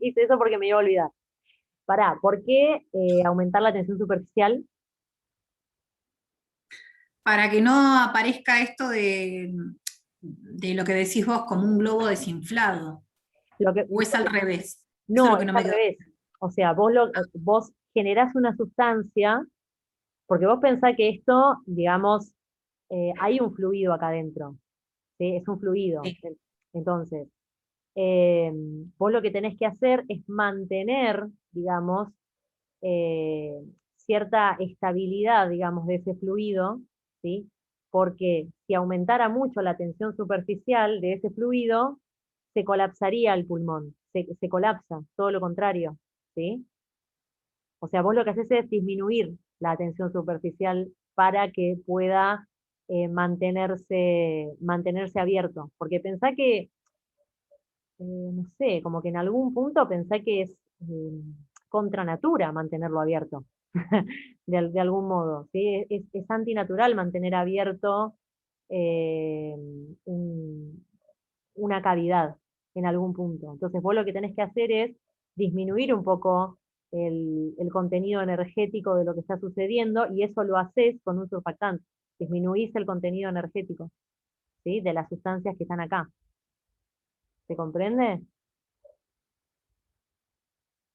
Hice eso porque me iba a olvidar. Pará, ¿por qué aumentar la tensión superficial? Para que no aparezca esto de lo que decís vos como un globo desinflado, Lo que, o es al revés. Eso es no, lo que es no al me quedó. revés. O sea, vos generás una sustancia, porque vos pensás que esto, digamos, hay un fluido acá adentro, ¿sí? Es un fluido. Sí. Entonces, vos lo que tenés que hacer es mantener, digamos, eh, cierta estabilidad, digamos, de ese fluido, ¿sí? Porque si aumentara mucho la tensión superficial de ese fluido, se colapsaría el pulmón, se colapsa, todo lo contrario, ¿sí? O sea, vos lo que haces es disminuir la tensión superficial para que pueda mantenerse abierto. Porque pensá que, no sé, como que en algún punto pensé que es contra natura mantenerlo abierto, de algún modo, ¿sí? Es antinatural mantener abierto eh, un- una cavidad en algún punto. Entonces vos lo que tenés que hacer es disminuir un poco el contenido energético de lo que está sucediendo y eso lo haces con un surfactante. Disminuís el contenido energético, ¿sí? De las sustancias que están acá. ¿Se comprende?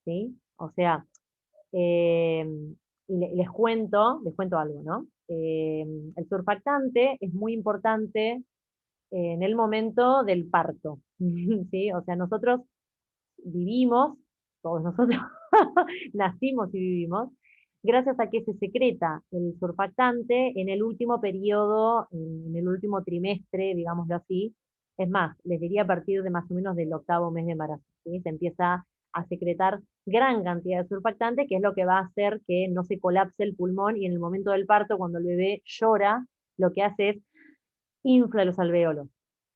¿Sí? O sea, Eh, y les cuento algo, ¿no? El surfactante es muy importante en el momento del parto, ¿sí? O sea, nosotros vivimos, todos nosotros nacimos y vivimos, gracias a que se secreta el surfactante en el último periodo, en el último trimestre, digámoslo así. Es más, les diría a partir de más o menos del octavo mes de embarazo, ¿sí? Se empieza a secretar gran cantidad de surfactante, que es lo que va a hacer que no se colapse el pulmón y en el momento del parto, cuando el bebé llora, lo que hace es infla los alvéolos.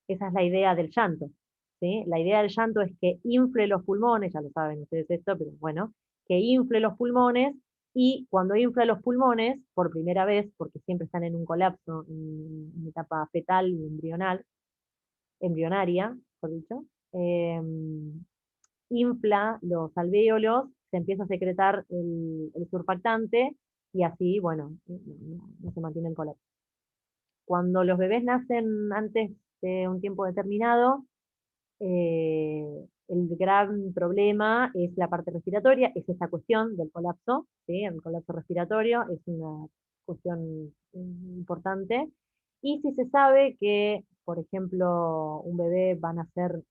Esa es la idea del llanto. ¿Sí? La idea del llanto es que infle los pulmones, ya lo saben ustedes esto, pero bueno, que infle los pulmones y cuando infla los pulmones, por primera vez, porque siempre están en un colapso, en etapa fetal y embrionaria, por dicho, eh, infla los alvéolos, se empieza a secretar el surfactante y así, bueno, no se mantiene el colapso. Cuando los bebés nacen antes de un tiempo determinado, el gran problema es la parte respiratoria, es esa cuestión del colapso, ¿sí? El colapso respiratorio es una cuestión importante. Y si se sabe que, por ejemplo, un bebé va a nacer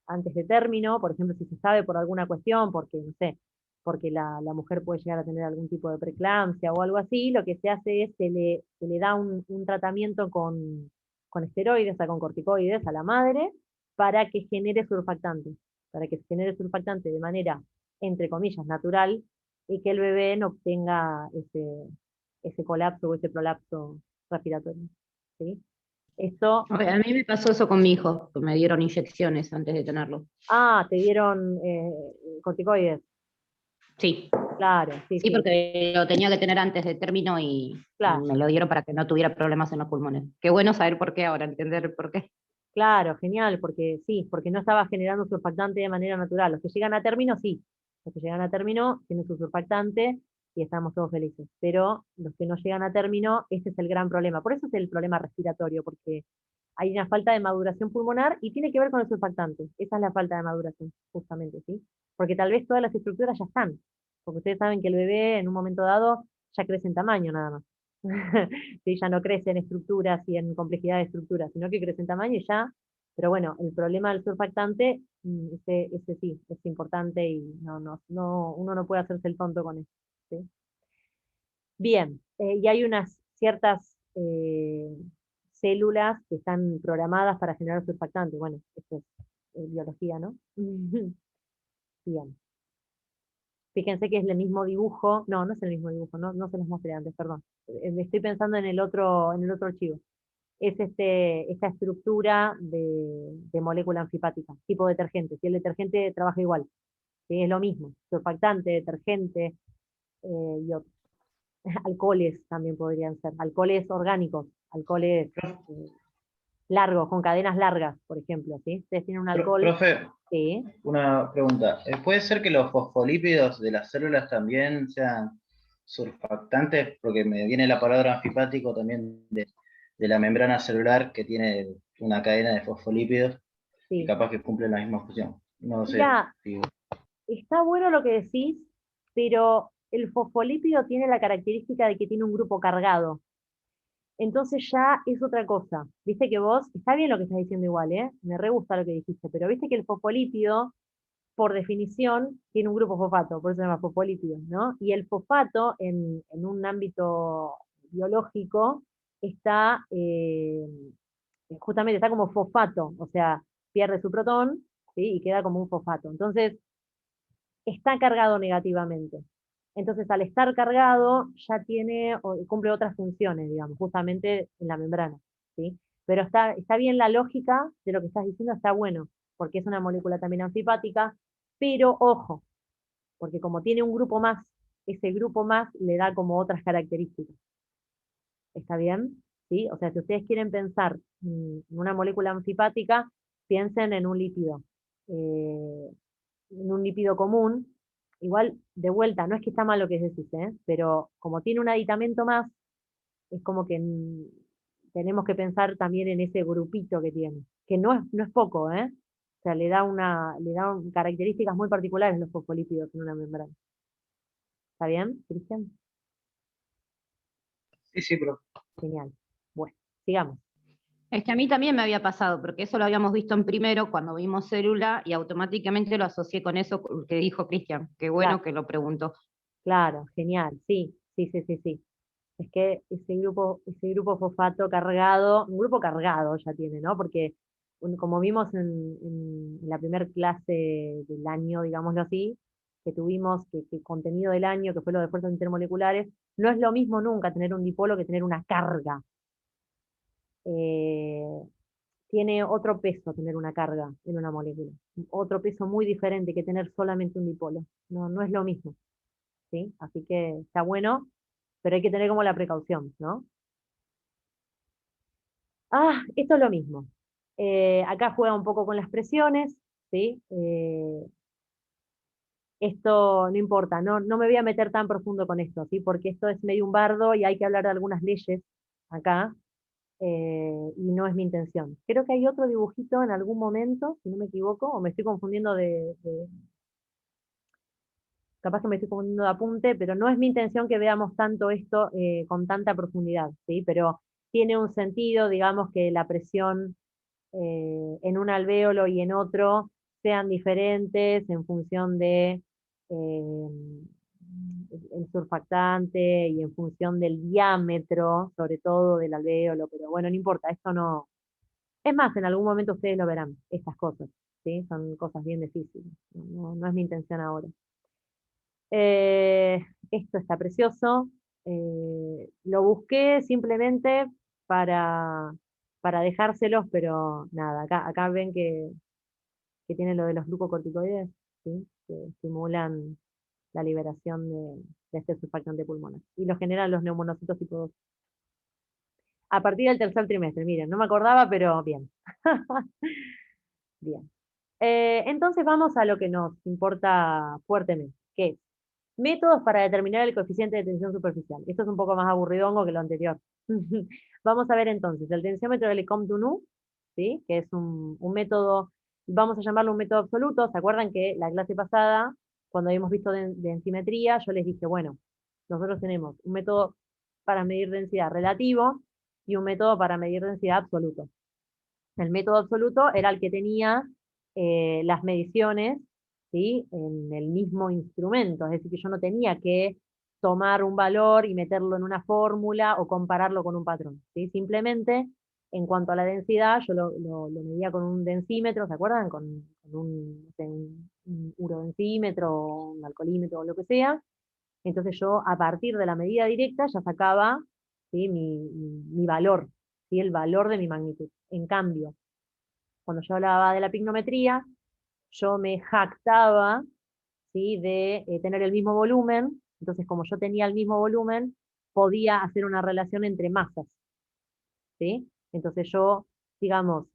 antes de término, por ejemplo, si se sabe por alguna cuestión, porque, no sé, porque la mujer puede llegar a tener algún tipo de preeclampsia o algo así, lo que se hace es se le da un tratamiento con esteroides, o sea, con corticoides a la madre, para que genere surfactante, para que se genere surfactante de manera, entre comillas, natural, y que el bebé no obtenga ese colapso o ese prolapso respiratorio. ¿Sí? Esto, A mí me pasó eso con mi hijo, que me dieron inyecciones antes de tenerlo. te dieron corticoides, Sí, claro, sí, sí, sí, porque lo tenía que tener antes de término y claro, me lo dieron para que no tuviera problemas en los pulmones. Qué bueno saber por qué ahora, entender por qué. claro, genial, porque sí, porque no estaba generando surfactante de manera natural. Los que llegan a término, sí, los que llegan a término tienen su surfactante y estamos todos felices, pero los que no llegan a término, ese es el gran problema. Por eso es el problema respiratorio, porque hay una falta de maduración pulmonar y tiene que ver con el surfactante. Esa es la falta de maduración, justamente, ¿sí? Porque tal vez todas las estructuras ya están, porque ustedes saben que el bebé en un momento dado ya crece en tamaño nada más. Sí, ya no crece en estructuras y en complejidad de estructuras, sino que crece en tamaño y ya. Pero bueno, el problema del surfactante, ese sí, es importante y uno no puede hacerse el tonto con eso. ¿Sí? Bien, y hay unas ciertas células que están programadas para generar surfactante. Bueno, esto es biología, ¿no? Bien. Fíjense que es el mismo dibujo. No, no es el mismo dibujo, no se los mostré antes, perdón. Estoy pensando en el otro archivo. Es esta estructura de molécula anfipática, tipo detergente. Si el detergente trabaja igual, ¿sí? Es lo mismo. Surfactante, detergente y otros. Alcoholes también podrían ser. Alcoholes orgánicos, alcoholes largos, con cadenas largas, por ejemplo, ¿sí? Ustedes tienen un alcohol, Profe, sí, una pregunta. ¿Puede ser que los fosfolípidos de las células también sean surfactantes? Porque me viene la palabra anfipático también de la membrana celular que tiene una cadena de fosfolípidos y sí. capaz que cumplen la misma función. No lo sé. Mira, Digo. está bueno lo que decís, pero el fosfolípido tiene la característica de que tiene un grupo cargado. Entonces ya es otra cosa. Viste que vos, está bien lo que estás diciendo igual, ¿eh? Me re gusta lo que dijiste, pero viste que el fosfolípido, por definición, tiene un grupo fosfato, por eso se llama fosfolípido, ¿no? Y el fosfato, en un ámbito biológico, está, justamente está como fosfato, o sea, pierde su protón, ¿sí? Y queda como un fosfato. Entonces, está cargado negativamente. Entonces, al estar cargado, ya tiene, cumple otras funciones, digamos, justamente en la membrana, ¿sí? Pero está bien la lógica de lo que estás diciendo, está bueno, porque es una molécula también anfipática, pero ojo, porque como tiene un grupo más, ese grupo más le da como otras características. ¿Está bien? ¿Sí? O sea, si ustedes quieren pensar en una molécula anfipática, piensen en un lípido común. Igual, de vuelta, no es que está mal lo que decís, ¿eh? Pero como tiene un aditamento más, es como que tenemos que pensar también en ese grupito que tiene, que no es poco, ¿eh? O sea, le da características muy particulares los fosfolípidos en una membrana. ¿Está bien, Cristian? Sí, sí, profe. Genial. Bueno, sigamos. Es que a mí también me había pasado, porque eso lo habíamos visto en primero cuando vimos célula y automáticamente lo asocié con eso que dijo Cristian. Qué Claro, bueno que lo preguntó. claro, genial. Sí, sí, sí, sí, sí. Es que ese grupo fosfato cargado, un grupo cargado ya tiene, ¿no? Porque como vimos en la primera clase del año, digámoslo así, que tuvimos, que contenido del año, que fue lo de fuerzas intermoleculares, no es lo mismo nunca tener un dipolo que tener una carga. Eh, Tiene otro peso tener una carga en una molécula, otro peso muy diferente que tener solamente un dipolo. No, no es lo mismo, ¿sí? Así que está bueno, pero hay que tener como la precaución, ¿no? Esto es lo mismo. Acá juega un poco con las presiones, ¿sí? Esto no importa, no me voy a meter tan profundo con esto, ¿sí? Porque esto es medio un bardo y hay que hablar de algunas leyes acá, y no es mi intención. Creo que hay otro dibujito en algún momento, si no me equivoco, o me estoy confundiendo capaz que me estoy confundiendo de apunte, pero no es mi intención que veamos tanto esto con tanta profundidad, ¿sí? Pero tiene un sentido, digamos, que la presión en un alvéolo y en otro sean diferentes en función de el surfactante y en función del diámetro, sobre todo del alvéolo, pero bueno, no importa, esto no. Es más, en algún momento ustedes lo verán, estas cosas, ¿sí? Son cosas bien difíciles, no es mi intención ahora. Esto está precioso. Lo busqué simplemente para, para dejárselos, pero nada, acá ven que tiene lo de los glucocorticoides, ¿sí? Que estimulan la liberación de este surfactante pulmonar. Y lo generan los neumonocitos tipo 2. A partir del tercer trimestre, miren, no me acordaba, pero bien. Bien. Entonces vamos a lo que nos importa fuertemente, que es métodos para determinar el coeficiente de tensión superficial. Esto es un poco más aburridongo que lo anterior. Vamos a ver entonces el tensiómetro de Lecomte-Dounou, ¿sí? Que es un método, vamos a llamarlo un método absoluto. ¿Se acuerdan que la clase pasada, cuando habíamos visto densimetría, yo les dije, bueno, nosotros tenemos un método para medir densidad relativo y un método para medir densidad absoluto. El método absoluto era el que tenía las mediciones, ¿sí? En el mismo instrumento, es decir, que yo no tenía que tomar un valor y meterlo en una fórmula o compararlo con un patrón, ¿sí? Simplemente, en cuanto a la densidad, yo lo medía con un densímetro, ¿se acuerdan? Con un, no sé, un urodensímetro, o un alcoholímetro o lo que sea. Entonces yo, a partir de la medida directa, ya sacaba, ¿sí? mi valor, ¿sí? El valor de mi magnitud. En cambio, cuando yo hablaba de la pignometría, yo me jactaba, ¿sí? De tener el mismo volumen. Entonces, como yo tenía el mismo volumen, podía hacer una relación entre masas, ¿sí? Entonces yo digamos,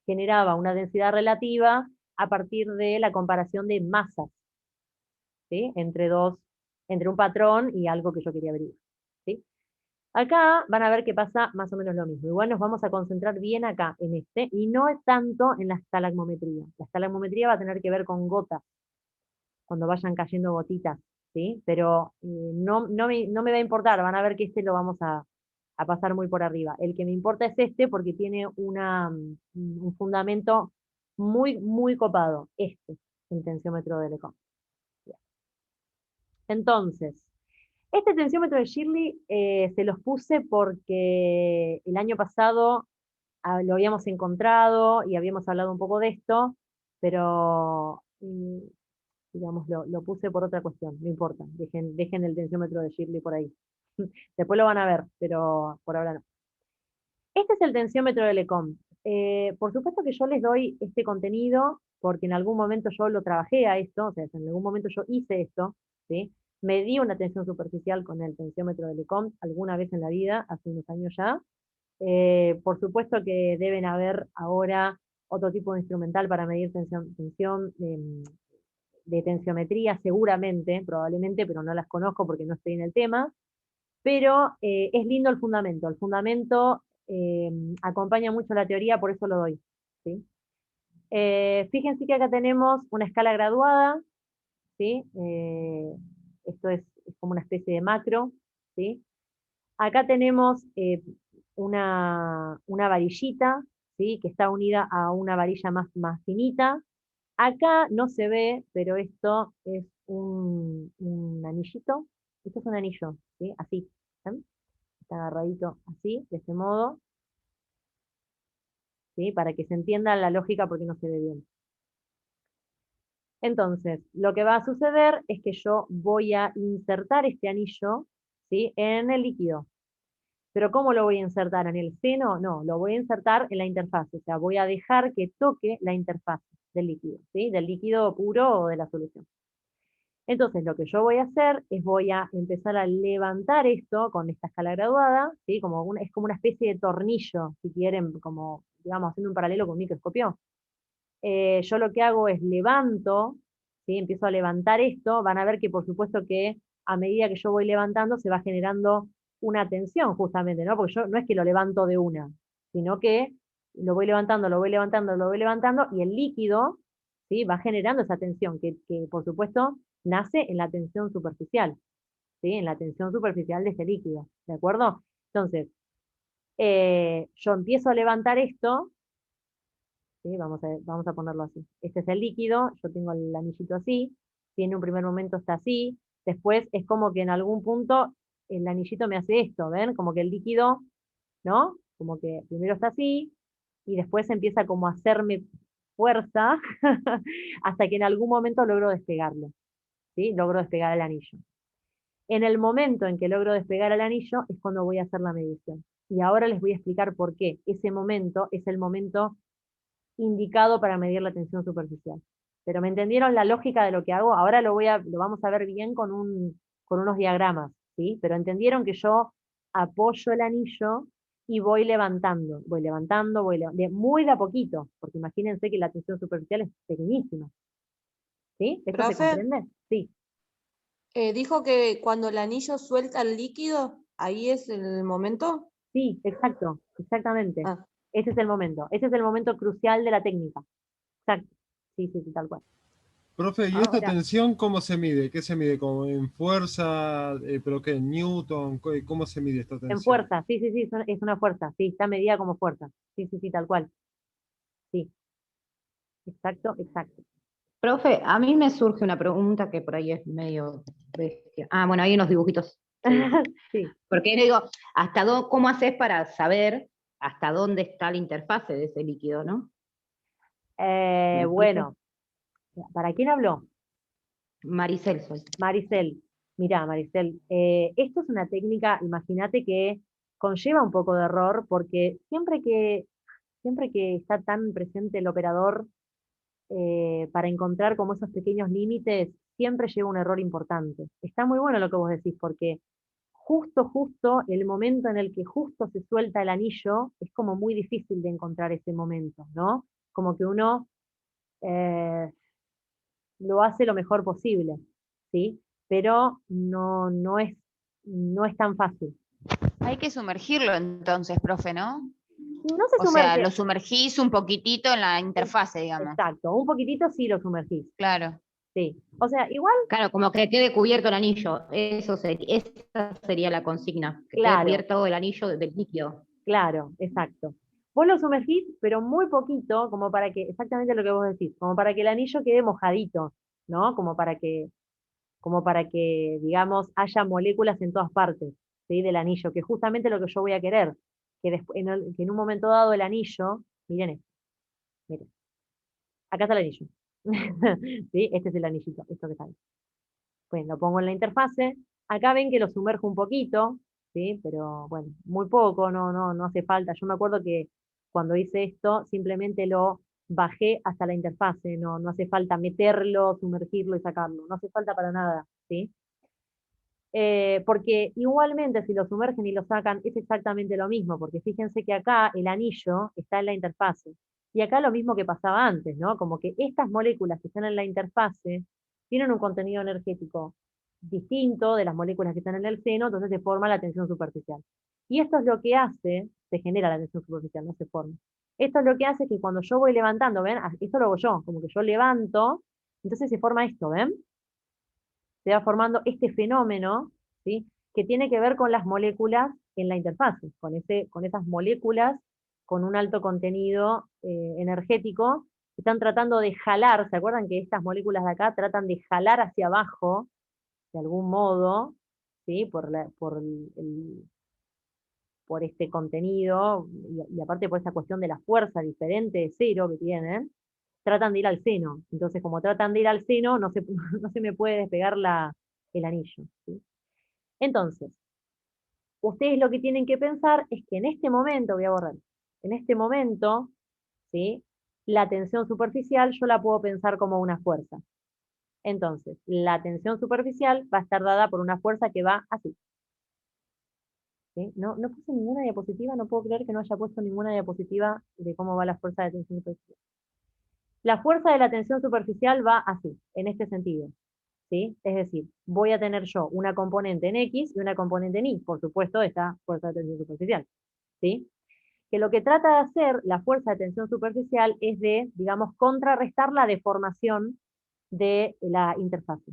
generaba una densidad relativa a partir de la comparación de masas, ¿sí? Entre un patrón y algo que yo quería averiguar, ¿sí? Acá van a ver que pasa más o menos lo mismo. Igual nos vamos a concentrar bien acá, en este, y no es tanto en la estalagmometría. La estalagmometría va a tener que ver con gotas, cuando vayan cayendo gotitas, ¿sí? Pero no me va a importar, van a ver que este lo vamos a pasar muy por arriba. El que me importa es este porque tiene un fundamento muy, muy copado, el tensiómetro de Lecon. Entonces, este tensiómetro de Shirley se los puse porque el año pasado lo habíamos encontrado y habíamos hablado un poco de esto, pero digamos, lo puse por otra cuestión, no importa, dejen el tensiómetro de Shirley por ahí. Después lo van a ver, pero por ahora no. Este es el tensiómetro de LECOM. Por supuesto que yo les doy este contenido porque en algún momento yo lo trabajé a esto, o sea, en algún momento yo hice esto, ¿sí? Medí una tensión superficial con el tensiómetro de LECOM alguna vez en la vida, hace unos años ya. Por supuesto que deben haber ahora otro tipo de instrumental para medir tensión de tensiometría, seguramente, probablemente, pero no las conozco porque no estoy en el tema. Pero es lindo el fundamento. El fundamento acompaña mucho la teoría, por eso lo doy, ¿sí? Fíjense que acá tenemos una escala graduada, ¿sí? Esto es como una especie de macro, ¿sí? Acá tenemos una varillita, ¿sí? Que está unida a una varilla más finita. Acá no se ve, pero esto es un anillito. Esto es un anillo, ¿sí? Así, ¿ven? Está agarradito así, de este modo, ¿sí? Para que se entienda la lógica porque no se ve bien. Entonces, lo que va a suceder es que yo voy a insertar este anillo, ¿sí? En el líquido. Pero ¿cómo lo voy a insertar? ¿En el seno? No, lo voy a insertar en la interfaz. O sea, voy a dejar que toque la interfaz del líquido, ¿sí? Del líquido puro o de la solución. Entonces, lo que yo voy a hacer es voy a empezar a levantar esto con esta escala graduada, ¿sí? Es como una especie de tornillo, si quieren, como, digamos, haciendo un paralelo con un microscopio. Yo lo que hago es levanto, ¿sí? Empiezo a levantar esto, van a ver que por supuesto que a medida que yo voy levantando se va generando una tensión justamente, ¿no? Porque yo no es que lo levanto de una, sino que lo voy levantando, lo voy levantando, lo voy levantando, y el líquido, ¿sí? Va generando esa tensión, que por supuesto nace en la tensión superficial, ¿sí? En la tensión superficial de este líquido, ¿de acuerdo? Entonces, yo empiezo a levantar esto, ¿sí? Vamos a ponerlo así. Este es el líquido, yo tengo el anillito así, tiene un primer momento está así, después es como que en algún punto el anillito me hace esto, ¿ven? Como que el líquido, ¿no? Como que primero está así, y después empieza como a hacerme fuerza, hasta que en algún momento logro despegarlo, ¿sí? Logro despegar el anillo. En el momento en que logro despegar el anillo es cuando voy a hacer la medición. Y ahora les voy a explicar por qué ese momento es el momento indicado para medir la tensión superficial. Pero ¿me entendieron la lógica de lo que hago? Ahora lo vamos a ver bien con unos diagramas, ¿sí? Pero entendieron que yo apoyo el anillo y voy levantando, muy de a poquito, porque imagínense que la tensión superficial es pequeñísima, ¿sí? ¿Esto se Profe, comprende? Sí, dijo que cuando el anillo suelta el líquido, ahí es el momento. sí, exacto, exactamente. Ah, Ese es el momento crucial de la técnica. Exacto, sí, sí, sí, tal cual. Profe, ¿y esta Ahora, tensión cómo se mide? ¿Qué se mide? ¿Como en fuerza? ¿Pero qué? ¿En Newton? ¿Cómo se mide esta en tensión? fuerza, sí, sí, sí, es una fuerza, sí, está medida como fuerza. Sí, sí, sí, tal cual. Sí, exacto, exacto. Profe, a mí me surge una pregunta que por ahí es medio bestia. Ah, bueno, hay unos dibujitos. Sí. Sí. Porque digo, ¿cómo haces para saber hasta dónde está la interfase de ese líquido, no? ¿Me explico? Bueno, ¿para quién habló? Maricel soy. Maricel. Mirá, Maricel, esto es una técnica, imagínate que conlleva un poco de error, porque siempre que está tan presente el operador para encontrar como esos pequeños límites, siempre lleva un error importante. Está muy bueno lo que vos decís, porque justo el momento en el que justo se suelta el anillo, es como muy difícil de encontrar ese momento, ¿no? Como que uno eh, lo hace lo mejor posible, ¿sí? Pero no es tan fácil. Hay que sumergirlo entonces, profe, ¿no? No se O sea, sumerge, lo sumergís un poquitito en la interfase, digamos. exacto, un poquitito sí lo sumergís, Claro. sí. O sea, igual, Claro, como que quede cubierto el anillo. Esa sería la consigna, que quede claro, cubierto el anillo del líquido. claro, exacto. Vos lo sumergís, pero muy poquito, como para que, exactamente lo que vos decís, como para que el anillo quede mojadito, ¿no? Como para que, digamos, haya moléculas en todas partes, ¿sí? Del anillo, que es justamente lo que yo voy a querer, que en un momento dado el anillo, miren esto, miren, acá está el anillo, ¿sí? Este es el anillito, esto que está ahí. Pues lo pongo en la interfase, acá ven que lo sumerjo un poquito, ¿sí? Pero bueno, muy poco, no hace falta. Yo me acuerdo que cuando hice esto, simplemente lo bajé hasta la interfase, no hace falta meterlo, sumergirlo y sacarlo, no hace falta para nada, ¿sí? Porque igualmente si lo sumergen y lo sacan es exactamente lo mismo, porque fíjense que acá el anillo está en la interfase. Y acá lo mismo que pasaba antes, ¿no? Como que estas moléculas que están en la interfase tienen un contenido energético distinto de las moléculas que están en el seno, entonces se forma la tensión superficial. Y esto es lo que hace, se genera la tensión superficial, no se forma. Esto es lo que hace que cuando yo voy levantando, ¿ven? Esto lo hago yo, como que yo levanto, entonces se forma esto, ¿ven? Se va formando este fenómeno, ¿sí? Que tiene que ver con las moléculas en la interfase, con esas moléculas con un alto contenido energético, que están tratando de jalar, ¿se acuerdan que estas moléculas de acá tratan de jalar hacia abajo, de algún modo, ¿sí? Por este contenido, y aparte por esa cuestión de la fuerza diferente de cero que tienen, tratan de ir al seno. Entonces, como tratan de ir al seno, no se, no se me puede despegar el anillo, ¿sí? Entonces, ustedes lo que tienen que pensar es que en este momento, voy a borrar, en este momento, ¿sí? La tensión superficial yo la puedo pensar como una fuerza. Entonces, la tensión superficial va a estar dada por una fuerza que va así. ¿Sí? No puse ninguna diapositiva, no puedo creer que no haya puesto ninguna diapositiva de cómo va la fuerza de tensión superficial. La fuerza de la tensión superficial va así, en este sentido, ¿sí? Es decir, voy a tener yo una componente en X y una componente en Y, por supuesto, esta fuerza de tensión superficial, ¿sí? Que lo que trata de hacer la fuerza de tensión superficial es de, digamos, contrarrestar la deformación de la interfase.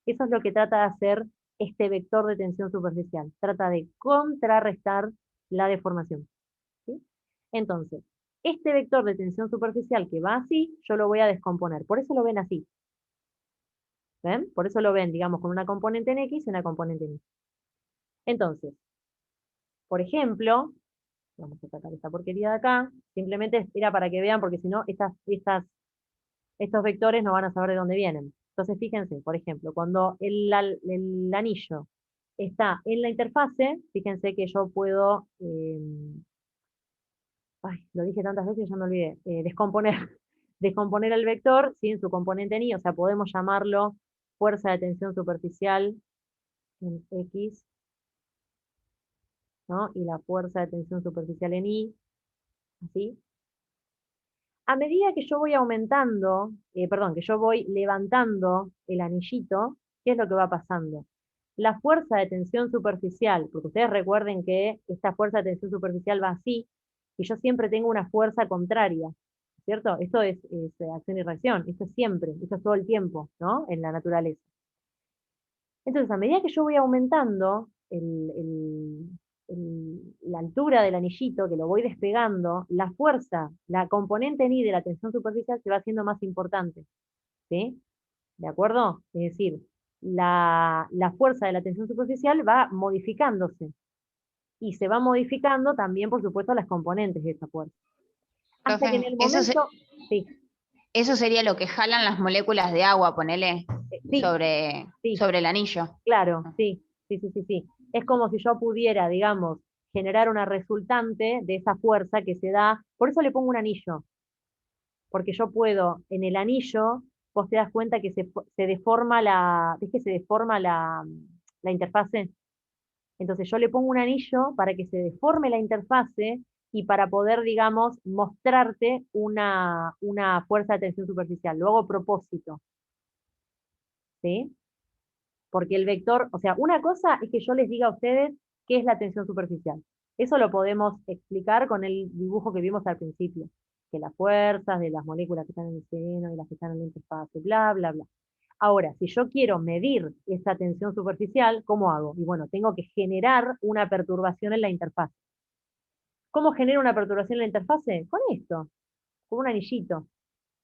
Eso es lo que trata de hacer este vector de tensión superficial. Trata de contrarrestar la deformación, ¿sí? Entonces, este vector de tensión superficial que va así, yo lo voy a descomponer. Por eso lo ven así. ¿Ven? Por eso lo ven, digamos, con una componente en X y una componente en Y. Entonces, por ejemplo, vamos a sacar esta porquería de acá, simplemente era para que vean, porque si no, estos vectores no van a saber de dónde vienen. Entonces, fíjense, por ejemplo, cuando el anillo está en la interfase, fíjense que yo puedo, lo dije tantas veces que ya me olvidé, descomponer, descomponer el vector, ¿sí? En su componente en Y, o sea, podemos llamarlo fuerza de tensión superficial en X, ¿no? Y la fuerza de tensión superficial en Y, así. A medida que yo voy aumentando, perdón, que yo voy levantando el anillito, ¿qué es lo que va pasando? La fuerza de tensión superficial, porque ustedes recuerden que esta fuerza de tensión superficial va así, y yo siempre tengo una fuerza contraria, ¿cierto? Esto es acción y reacción, esto es siempre, esto es todo el tiempo, ¿no? En la naturaleza. Entonces, a medida que yo voy aumentando la altura del anillito, que lo voy despegando, la fuerza, la componente en I de la tensión superficial se va haciendo más importante, ¿sí? ¿De acuerdo? Es decir, la fuerza de la tensión superficial va modificándose, y se va modificando también, por supuesto, las componentes de esa fuerza. Hasta que en Profe, el momento, sí, eso sería lo que jalan las moléculas de agua, ponele, sí, sí. sobre el anillo. Claro, sí. Es como si yo pudiera, digamos, generar una resultante de esa fuerza que se da, por eso le pongo un anillo, porque yo puedo, en el anillo, vos te das cuenta que se deforma ¿ves que se deforma la interfase? Entonces yo le pongo un anillo para que se deforme la interfase y para poder, digamos, mostrarte una fuerza de tensión superficial. Lo hago a propósito, ¿sí? Porque el vector, o sea, una cosa es que yo les diga a ustedes qué es la tensión superficial. Eso lo podemos explicar con el dibujo que vimos al principio, que las fuerzas de las moléculas que están en el seno y las que están en la interfase, bla, bla, bla. Ahora, si yo quiero medir esa tensión superficial, ¿cómo hago? Y bueno, tengo que generar una perturbación en la interfase. ¿Cómo genero una perturbación en la interfase? Con esto, con un anillito,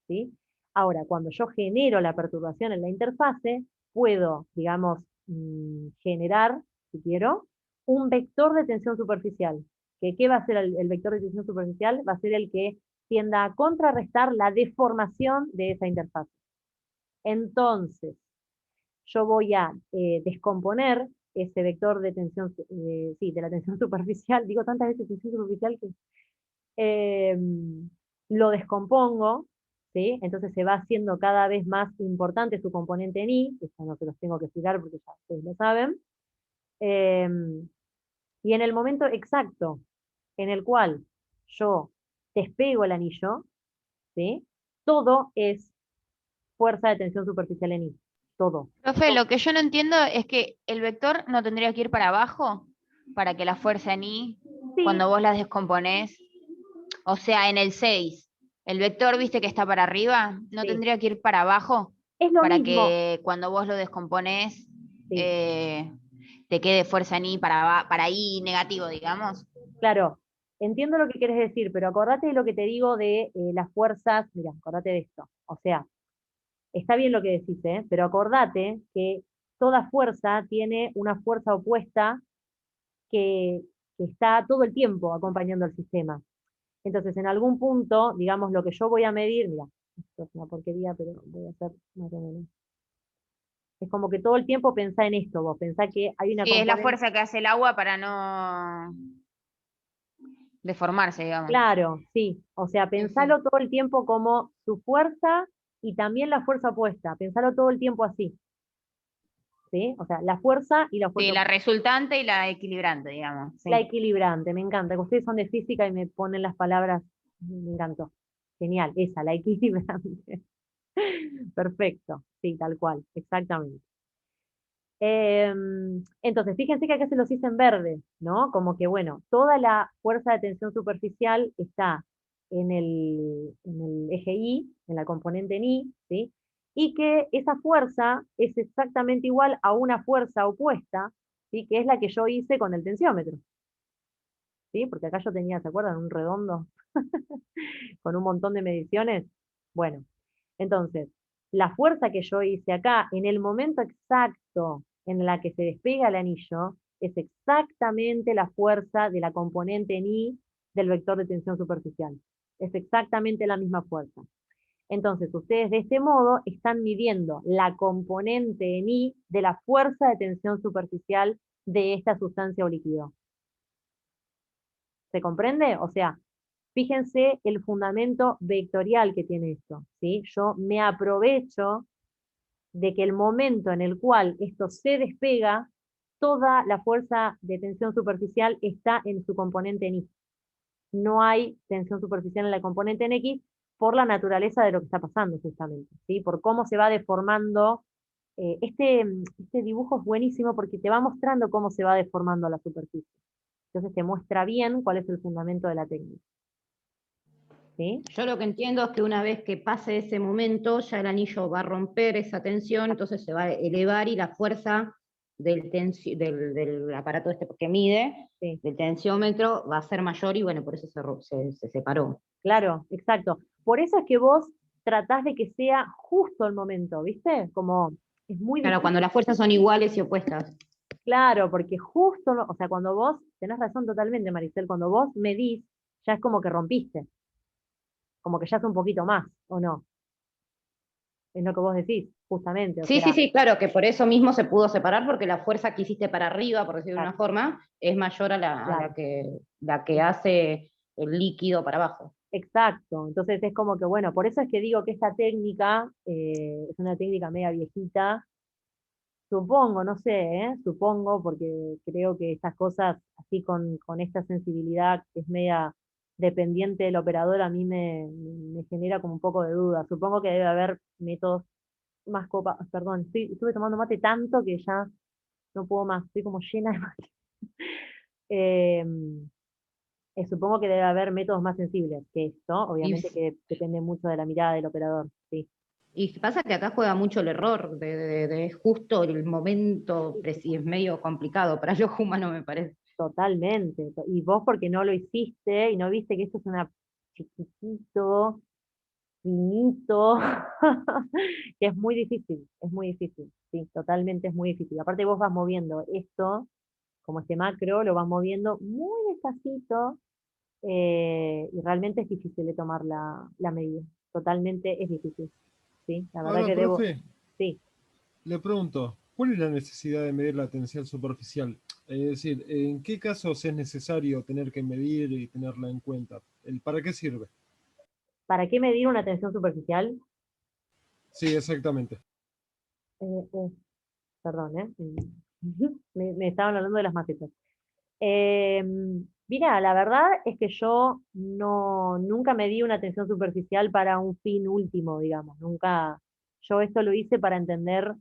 ¿sí? Ahora, cuando yo genero la perturbación en la interfase, puedo, digamos, generar, si quiero, un vector de tensión superficial. ¿Qué va a ser el vector de tensión superficial? Va a ser el que tienda a contrarrestar la deformación de esa interfase. Entonces, yo voy a descomponer ese vector de tensión, sí, de la tensión superficial, digo tantas veces tensión superficial que lo descompongo, ¿sí? Entonces se va haciendo cada vez más importante su componente en I, eso no se los tengo que explicar porque ya ustedes lo saben, y en el momento exacto en el cual yo despego el anillo, ¿sí? Todo es fuerza de tensión superficial en I, todo. Profe, lo que yo no entiendo es que el vector no tendría que ir para abajo para que la fuerza en I, Sí, cuando vos las descomponés, o sea, en el 6, el vector, viste que está para arriba, no Sí. tendría que ir para abajo es lo para mismo. que cuando vos lo descomponés Sí. te quede fuerza en I para I negativo, digamos. Claro, entiendo lo que quieres decir, pero acordate de lo que te digo de las fuerzas, mira, acordate de esto. O sea, está bien lo que decís, pero acordate que toda fuerza tiene una fuerza opuesta que, que está todo el tiempo acompañando al sistema. Entonces, en algún punto, digamos, lo que yo voy a medir, mira, esto es una porquería, pero voy a hacer más o menos. Es como que todo el tiempo pensá en esto, vos, pensá que hay una Sí, es la componente. fuerza que hace el agua para no deformarse, digamos. Claro, sí. O sea, Sí, pensalo sí. todo el tiempo como su fuerza y también la fuerza opuesta. Pensalo todo el tiempo así. ¿Sí? O sea, la fuerza y la fuerza Sí, la opuesta. resultante y la equilibrante, digamos. Sí. La equilibrante, me encanta. Que ustedes son de física y me ponen las palabras, me encantó. Genial, esa, la equilibrante. Perfecto, sí, tal cual, exactamente. Entonces, fíjense que acá se los hice en verde, ¿no? Como que, bueno, toda la fuerza de tensión superficial está en el eje Y, en la componente en I, ¿sí? Y que esa fuerza es exactamente igual a una fuerza opuesta, ¿sí? Que es la que yo hice con el tensiómetro, ¿sí? Porque acá yo tenía, ¿se acuerdan? Un redondo con un montón de mediciones. Bueno, entonces, la fuerza que yo hice acá, en el momento exacto en la que se despega el anillo, es exactamente la fuerza de la componente en I del vector de tensión superficial. Es exactamente la misma fuerza. Entonces, ustedes de este modo están midiendo la componente en I de la fuerza de tensión superficial de esta sustancia o líquido. ¿Se comprende? O sea, fíjense el fundamento vectorial que tiene esto, ¿sí? Yo me aprovecho de que el momento en el cual esto se despega, toda la fuerza de tensión superficial está en su componente en Y. No hay tensión superficial en la componente en X por la naturaleza de lo que está pasando justamente, ¿sí? Por cómo se va deformando. Este dibujo es buenísimo porque te va mostrando cómo se va deformando la superficie. Entonces te muestra bien cuál es el fundamento de la técnica. ¿Sí? Yo lo que entiendo es que una vez que pase ese momento, ya el anillo va a romper esa tensión, entonces se va a elevar y la fuerza del aparato este que mide, Sí. del tensiómetro, va a ser mayor y bueno, por eso se separó. Claro, exacto. Por eso es que vos tratás de que sea justo el momento, ¿viste? Como es muy Claro, difícil. cuando las fuerzas son iguales y opuestas. Claro, porque justo, o sea, cuando vos, tenés razón totalmente, Maricel, cuando vos medís, ya es como que rompiste, como que ya es un poquito más, ¿o no? Es lo que vos decís, justamente, o Sí, sí, sea, sí, claro, que por eso mismo se pudo separar, porque la fuerza que hiciste para arriba, por decirlo de claro, una forma, es mayor a claro. la que hace el líquido para abajo. Exacto, entonces es como que, bueno, por eso es que digo que esta técnica es una técnica media viejita, Supongo, no sé, supongo, porque creo que estas cosas, así con esta sensibilidad que es media dependiente del operador, a mí me genera como un poco de duda. Supongo que debe haber métodos más copa, perdón, estuve tomando mate tanto que ya no puedo más, estoy como llena de mate. Em, supongo que debe haber métodos más sensibles que esto, Y, obviamente que depende mucho de la mirada del operador, sí. y pasa que acá juega mucho el error, de justo el momento, Sí, sí, es medio complicado para los humanos, me parece. totalmente. Y vos porque no lo hiciste y no viste que esto es una chiquitito, finito, que es muy difícil, sí, totalmente es muy difícil. Aparte vos vas moviendo esto, como este macro, lo vas moviendo muy despacito, y realmente es difícil de tomar la medida. Totalmente es difícil, sí. La verdad Ahora, que debo, profe, sí. le pregunto, ¿cuál es la necesidad de medir la tensión superficial? Es decir, ¿en qué casos es necesario tener que medir y tenerla en cuenta? ¿Para qué sirve? ¿Para qué medir una tensión superficial? Sí, exactamente. Eh, eh, perdón, me estaban hablando de las macetas. Eh, Mira, la verdad es que yo nunca me di una atención superficial para un fin último, digamos. Nunca, yo esto lo hice para entender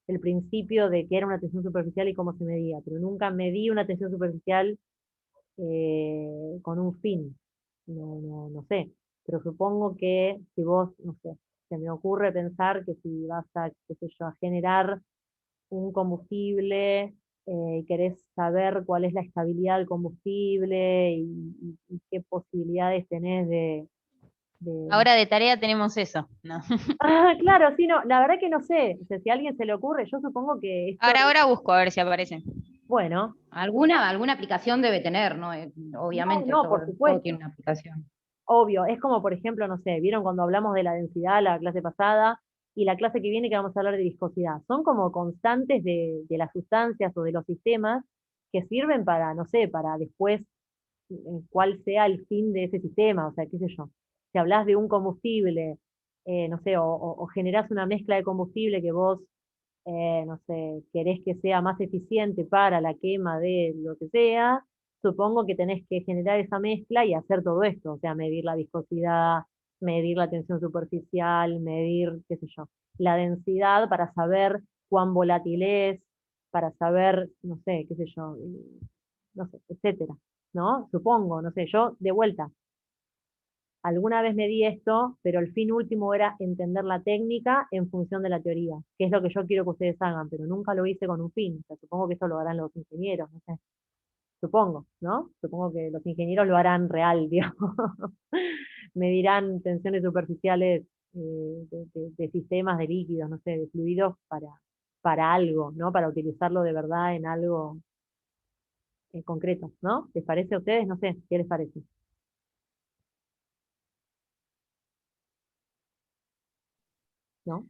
el principio de que era una atención superficial y cómo se medía, pero nunca me di una atención superficial con un fin. No sé, pero supongo que si vos, no sé, se me ocurre pensar que si vas a, qué sé yo, a generar un combustible, querés saber cuál es la estabilidad del combustible y qué posibilidades tenés de... Ahora de tarea tenemos eso, ¿no? Ah, claro, sí, no, la verdad que no sé, o sea, si a alguien se le ocurre, yo supongo que esto, Ahora busco a ver si aparece. bueno, Alguna aplicación debe tener, ¿no? no, Obviamente, no, por todo tiene supuesto, una aplicación. obvio, es como por ejemplo, no sé, vieron cuando hablamos de la densidad la clase pasada y la clase que viene que vamos a hablar de viscosidad, son como constantes de las sustancias o de los sistemas que sirven para, no sé, para después cuál sea el fin de ese sistema, o sea, qué sé yo. Si hablas de un combustible, no sé, o generás una mezcla de combustible que vos, no sé, querés que sea más eficiente para la quema de lo que sea, supongo que tenés que generar esa mezcla y hacer todo esto, o sea, medir la viscosidad, medir la tensión superficial, medir, qué sé yo, la densidad para saber cuán volátil es, para saber, no sé, qué sé yo, no sé, etcétera, ¿no? Supongo, no sé, yo de vuelta, alguna vez me di esto, pero el fin último era entender la técnica en función de la teoría, que es lo que yo quiero que ustedes hagan, pero nunca lo hice con un fin, o sea, supongo que eso lo harán los ingenieros, no sé, supongo, ¿no? Supongo que los ingenieros lo harán real, digamos, medirán tensiones superficiales de sistemas, de líquidos, no sé, de fluidos para algo, ¿no? Para utilizarlo de verdad en algo en concreto, ¿no? ¿Les parece a ustedes? No sé, ¿qué les parece? ¿No?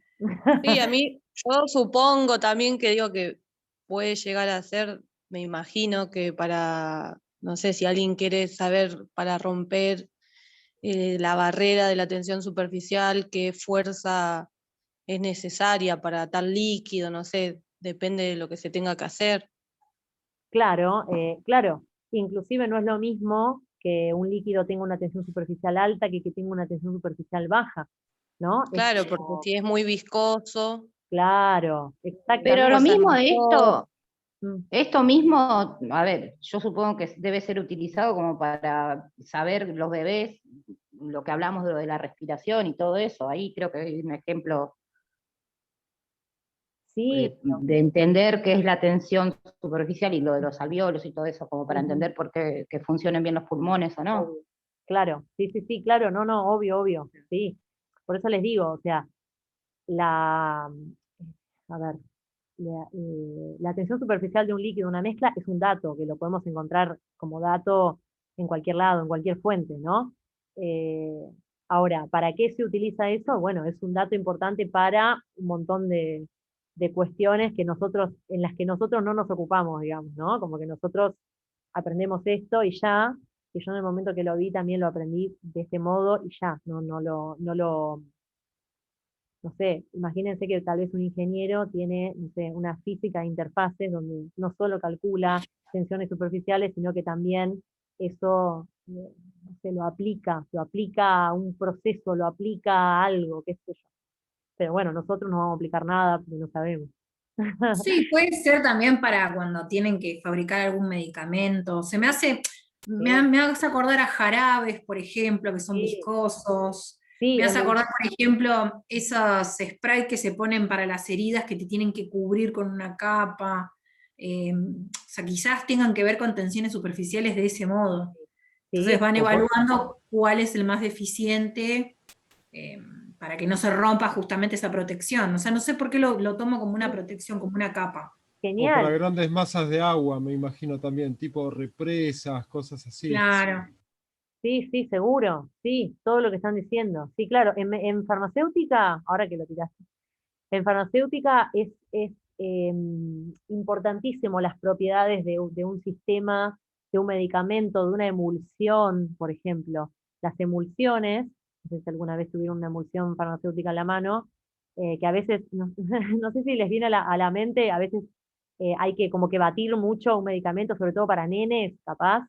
Sí, a mí, yo supongo también que digo que puede llegar a ser, me imagino que para, no sé, si alguien quiere saber para romper la barrera de la tensión superficial, qué fuerza es necesaria para tal líquido, no sé, depende de lo que se tenga que hacer. Claro, claro. Inclusive no es lo mismo que un líquido tenga una tensión superficial alta que tenga una tensión superficial baja, ¿no? Es Claro, porque como, si es muy viscoso, claro, Pero lo exactamente. cosas mismo de viscosas. Mm. esto mismo, a ver, yo supongo que debe ser utilizado como para saber los bebés, lo que hablamos de lo de la respiración y todo eso. Ahí creo que hay un ejemplo Sí, de entender qué es la tensión superficial y lo de los alvéolos y todo eso, como para ujú, entender por qué que funcionen bien los pulmones o no. obvio. Claro, sí, sí, sí, claro, no, no, obvio, obvio, sí. Por eso les digo, o sea, la, a ver, la tensión superficial de un líquido, una mezcla, es un dato que lo podemos encontrar como dato en cualquier lado, en cualquier fuente, ¿no? Eh, Ahora, ¿para qué se utiliza eso? Bueno, es un dato importante para un montón de cuestiones que nosotros, en las que nosotros no nos ocupamos, digamos, ¿no? Como que nosotros aprendemos esto y ya, y yo en el momento que lo vi también lo aprendí de este modo y ya, no lo no sé, imagínense que tal vez un ingeniero tiene, no sé, una física de interfaces donde no solo calcula tensiones superficiales, sino que también eso, no sé, lo aplica a un proceso, lo aplica a algo, qué sé yo. Pero bueno, nosotros no vamos a aplicar nada porque no sabemos. Sí, puede ser también para cuando tienen que fabricar algún medicamento. Se me hace, Sí, me hace acordar a jarabes, por ejemplo, que son sí, viscosos. sí, Me hace acordar, por ejemplo, esos sprays que se ponen para las heridas que te tienen que cubrir con una capa. O sea, quizás tengan que ver con tensiones superficiales de ese modo. Entonces sí, van por evaluando cuál es el más deficiente eh, para que no se rompa justamente esa protección. O sea, no sé por qué lo tomo como una protección, como una capa. O para genial. grandes masas de agua, me imagino también, tipo represas, cosas así. Claro. Sí, sí, seguro, sí, todo lo que están diciendo. Sí, claro, en farmacéutica, ahora que lo tiraste, en farmacéutica es importantísimo las propiedades de un sistema, de un medicamento, de una emulsión, por ejemplo. Las emulsiones, no sé si alguna vez tuvieron una emulsión farmacéutica en la mano, que a veces, no, no sé si les viene a la mente, a veces hay que como que batir mucho un medicamento, sobre todo para nenes, capaz,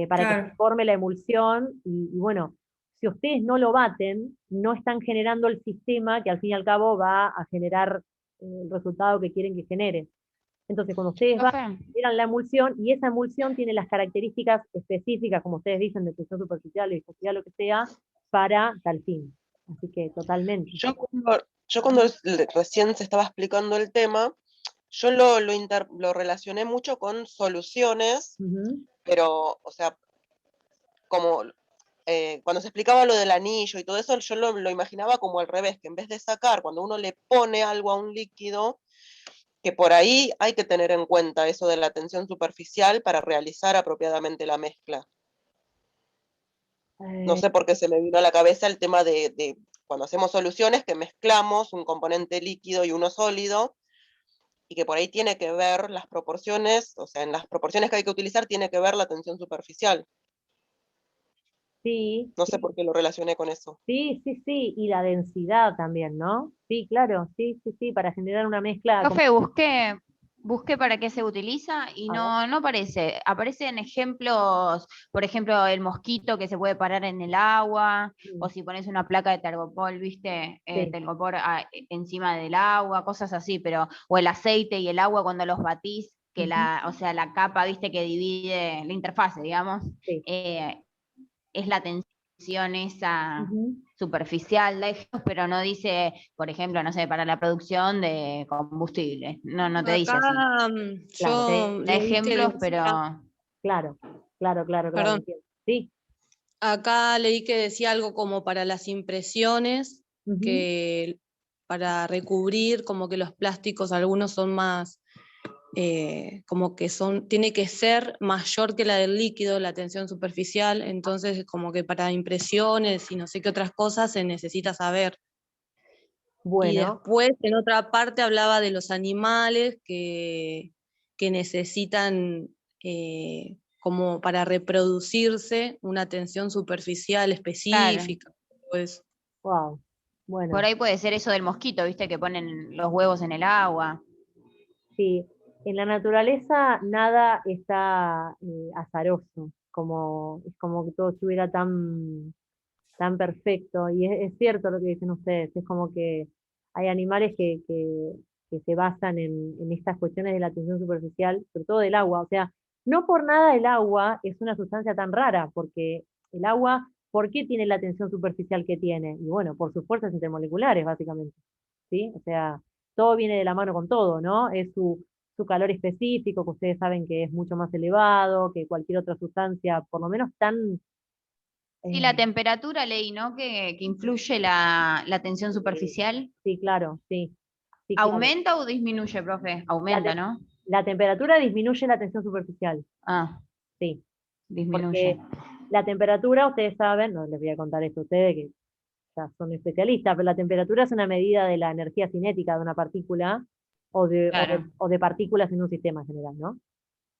para que se Claro. forme la emulsión y bueno, si ustedes no lo baten, no están generando el sistema que al fin y al cabo va a generar el resultado que quieren que genere. Entonces, cuando ustedes van, Profe, generan la emulsión y esa emulsión tiene las características específicas, como ustedes dicen, de tensión superficial, viscosidad, lo que sea, para tal fin. Así que totalmente. Yo cuando recién se estaba explicando el tema, yo lo relacioné mucho con soluciones, Ujú. pero, o sea, como cuando se explicaba lo del anillo y todo eso, yo lo imaginaba como al revés, que en vez de sacar, cuando uno le pone algo a un líquido, que por ahí hay que tener en cuenta eso de la tensión superficial para realizar apropiadamente la mezcla. No Eh, sé por qué se me vino a la cabeza el tema de cuando hacemos soluciones, que mezclamos un componente líquido y uno sólido, y que por ahí tiene que ver las proporciones, o sea, en las proporciones que hay que utilizar tiene que ver la tensión superficial. sí, No sé sí, por qué lo relacioné con eso. sí, sí, sí, y la densidad también, ¿no? Sí, claro, sí, sí, sí, para generar una mezcla como... profe, busqué para qué se utiliza y A ver. no aparece. Aparecen ejemplos, por ejemplo, el mosquito que se puede parar en el agua, o Mm, si pones una placa de Tergopol, ¿viste? sí. Tergopol encima del agua, cosas así, pero, o el aceite y el agua cuando los batís, que Ujú, o sea, la capa, ¿viste? Que divide la interfase, digamos, sí. eh, es la tensión esa Ujú. superficial, pero no dice, por ejemplo, no sé, para la producción de combustible. No te dice Acá así. Claro, yo Da leí que ejemplos, decía, pero claro, claro, claro, claro, perdón, entiendo. Sí. acá leí que decía algo como para las impresiones, Ujú. que para recubrir, como que los plásticos algunos son más, como que son, tiene que ser mayor que la del líquido, la tensión superficial, entonces como que para impresiones y no sé qué otras cosas se necesita saber. Y Bueno, después en otra parte hablaba de los animales que necesitan como para reproducirse una tensión superficial claro, específica. Pues, wow. por Bueno, ahí puede ser eso del mosquito, ¿viste? Que ponen los huevos en el agua. sí. En la naturaleza nada está azaroso, como, es como que todo estuviera tan perfecto. Y es cierto lo que dicen ustedes, es como que hay animales que se basan en estas cuestiones de la tensión superficial, sobre todo del agua. O sea, no por nada el agua es una sustancia tan rara, porque el agua, ¿por qué tiene la tensión superficial que tiene? Y bueno, por sus fuerzas intermoleculares, básicamente. ¿Sí? O sea, todo viene de la mano con todo, ¿no? Es su calor específico, que ustedes saben que es mucho más elevado que cualquier otra sustancia, por lo menos tan... Sí, la eh, temperatura, leí, ¿no? Que influye la tensión superficial. sí, claro, sí, sí, claro. ¿Aumenta o disminuye, profe? La, Aumenta, te- ¿no? la temperatura disminuye la tensión superficial, Ah, sí, disminuye. porque la temperatura, ustedes saben, no les voy a contar esto a ustedes que ya son especialistas, pero la temperatura es una medida de la energía cinética de una partícula Claro. o de partículas en un sistema en general, ¿no?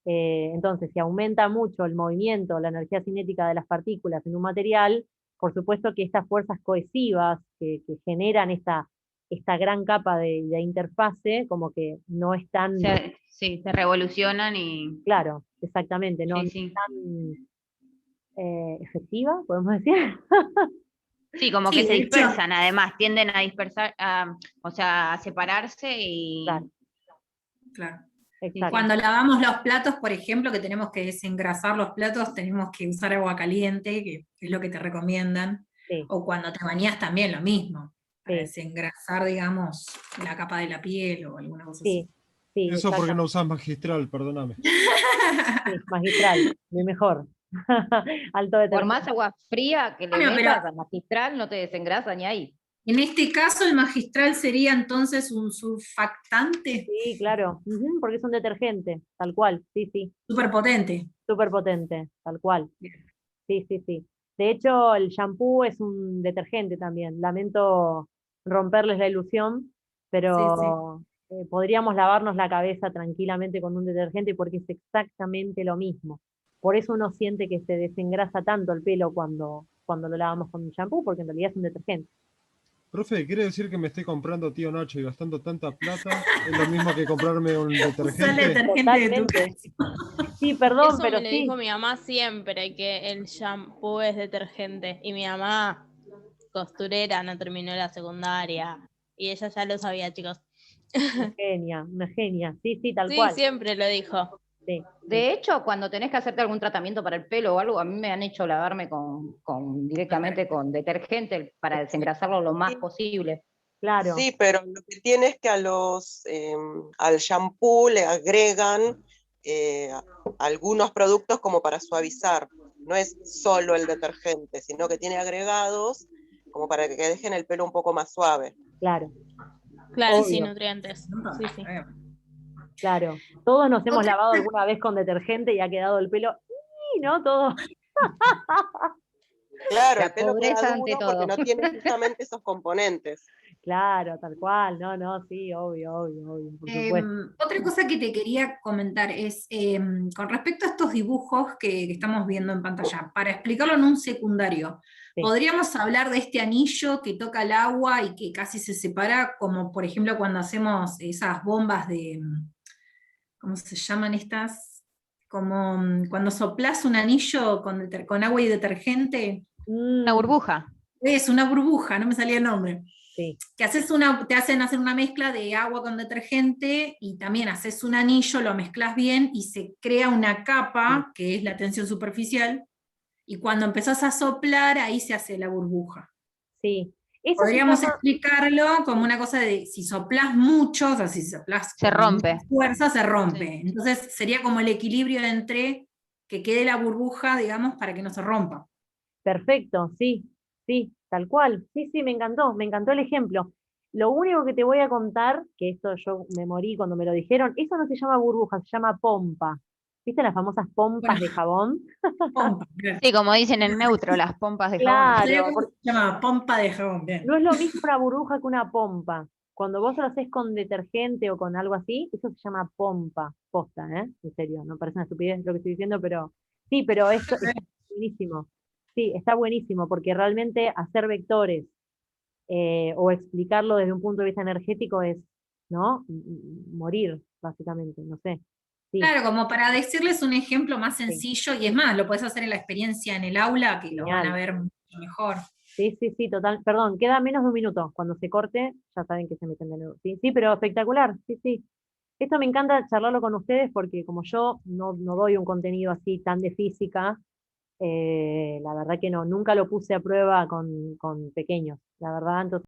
Entonces, si aumenta mucho el movimiento, la energía cinética de las partículas en un material, por supuesto que estas fuerzas cohesivas que generan esta gran capa de interfase, como que no es tan, Sí, se revolucionan y claro, exactamente, no, sí, no es sí. tan efectiva, podemos decir. Sí, como Sí, que se de hecho, dispersan, además, tienden a dispersar, o sea, a separarse y Claro, claro. exacto. Cuando lavamos los platos, por ejemplo, que tenemos que desengrasar los platos, tenemos que usar agua caliente, que es lo que te recomiendan. Sí, O cuando te bañas también lo mismo, para sí, desengrasar, digamos, la capa de la piel o alguna cosa así. sí, sí, Eso porque no exactamente. usás magistral, perdóname. Sí, magistral, mi mejor. Alto Por detergente. más agua fría que le Bueno, pero metas al magistral, no te desengrasa ni ahí. en este caso el magistral sería entonces un surfactante Sí, claro, ujú, porque es un detergente, tal cual, sí, sí, súper potente. súper potente, tal cual. Sí, sí, sí. De hecho, el shampoo es un detergente también. Lamento romperles la ilusión, Sí, sí. pero podríamos lavarnos la cabeza tranquilamente con un detergente porque es exactamente lo mismo. Por eso uno siente que se desengrasa tanto el pelo cuando lo lavamos con un shampoo, porque en realidad es un detergente. Profe, ¿quiere decir que me estoy comprando tío Nacho y gastando tanta plata? ¿Es lo mismo que comprarme un Usa el detergente? detergente de tu Totalmente. casa. Sí, perdón, Eso pero me lo sí. dijo mi mamá siempre, que el shampoo es detergente. Y mi mamá, costurera, no terminó la secundaria. Y ella ya lo sabía, chicos. Una genia, una genia. Sí, sí, tal Sí, cual. siempre lo dijo. Sí, sí. De hecho, cuando tenés que hacerte algún tratamiento para el pelo o algo, a mí me han hecho lavarme directamente con detergente para desengrasarlo lo más Sí, posible. Claro, sí, pero lo que tiene es que al shampoo le agregan algunos productos como para suavizar. No es solo el detergente, sino que tiene agregados como para que dejen el pelo un poco más suave. claro, Claro, sí, obvio, nutrientes. Sí, sí. claro. Todos nos hemos Otra lavado alguna vez con detergente y ha quedado el pelo, ¡y! ¿No? Todo. Claro, el La pelo queda pobreza ante duro porque todo. no tiene justamente esos componentes. Claro, tal cual. No, no, sí, obvio, obvio, obvio, por supuesto. Otra cosa que te quería comentar es con respecto a estos dibujos que estamos viendo en pantalla, para explicarlo en un secundario, Sí. podríamos hablar de este anillo que toca el agua y que casi se separa, como por ejemplo cuando hacemos esas bombas de, ¿cómo se llaman estas? Como cuando soplas un anillo con agua y detergente, una Mm, burbuja. es una burbuja, no me salía el nombre. sí, Que te hacen hacer una mezcla de agua con detergente y también haces un anillo, lo mezclas bien y se crea una capa, que es la tensión superficial, y cuando empezás a soplar, ahí se hace la burbuja. sí. Eso se Podríamos llama, explicarlo como una cosa de si soplás mucho, o sea, si soplás Se con mucha rompe. fuerza, se rompe. Sí. Entonces sería como el equilibrio entre que quede la burbuja, digamos, para que no se rompa. perfecto, sí, sí, tal cual. Sí, sí, me encantó el ejemplo. Lo único que te voy a contar, que esto yo me morí cuando me lo dijeron, eso no se llama burbuja, se llama pompa. ¿Viste las famosas pompas Bueno, de jabón? pompa, claro. Sí, como dicen en neutro, las pompas de jabón. Sería Claro, como se llama pompa de jabón, bien. no es lo mismo una burbuja que una pompa. Cuando vos lo haces con detergente o con algo así, eso se llama pompa. Posta, ¿eh? En serio, no parece una estupidez lo que estoy diciendo, pero sí, pero esto está buenísimo. Sí, está buenísimo, porque realmente hacer vectores o explicarlo desde un punto de vista energético es, ¿no? Morir, básicamente, no sé. Sí, Claro, como para decirles un ejemplo más sí, sencillo, y es más, lo puedes hacer en la experiencia en el aula, que lo van a genial. ver mucho mejor. Sí, sí, sí, total. Perdón, queda menos de un minuto. Cuando se corte, ya saben que se meten de nuevo. Sí, sí, pero espectacular. Sí, sí. Esto me encanta charlarlo con ustedes porque como yo no doy un contenido así tan de física, la verdad que no, nunca lo puse a prueba con pequeños, la verdad, entonces